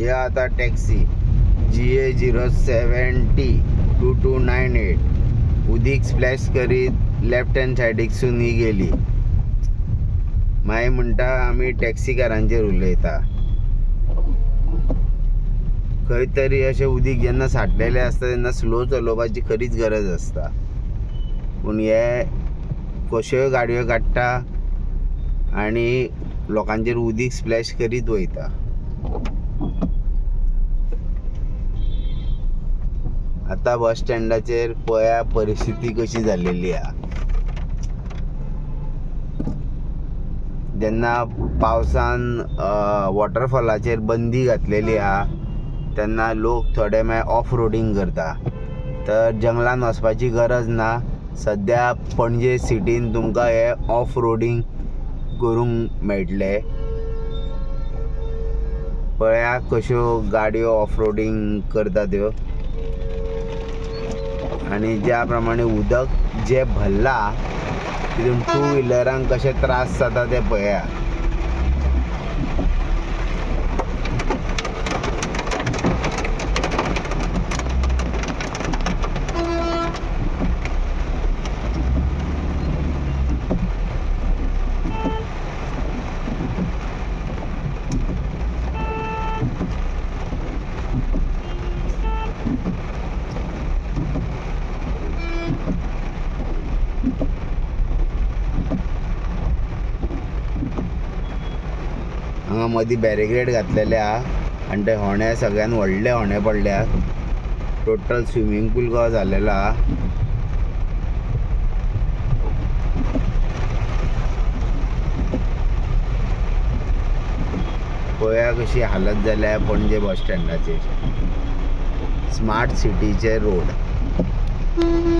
हे आता taxi GA0702298 उदीक splash करीत लेफ्ट हँड सायडीकसून ही गेली. मागीर म्हणटा आमी टॅक्सीकारांचेर उलयता. खंय तरी अशें उदीक जेन्ना साठलेलें आसता तेन्ना स्लो चलोवपाची खरीच गरज आसता. पूण हे कश्योय गाडयो काडटा आनी लोकांचेर उदीक स्प्लॅश करीत वयता. आतां बस स्टँडाचेर पळया परिस्थिती कशी जाल्लेली आहा. जेन्ना पावसान वॉटरफॉलाचेर बंदी घातलेली आहा तेन्ना लोक थोडे मागीर ऑफ रोडींग करता. तर जंगलान वचपाची गरज ना. सद्या पणजे सिटीन तुमकां हे ऑफ रोडींग करूंक मेळटले. पळया कश्यो गाडयो ऑफ रोडींग करता त्यो. आनी ज्या प्रमाणे उदक जे भरला तितून टू व्हिलरांक कशे त्रास जाता ते पळया. हांगा मदीं बॅरिकेड घातलेले आहा आनी ते होणे सगळ्यान व्हडले होणे पडल्यात. टोटल स्विमींग पूल कहो जाल्लेलो आहा. पळया कशी हालत जाल्या पणजे बस स्टँडाचेर. Smart सिटीचे road.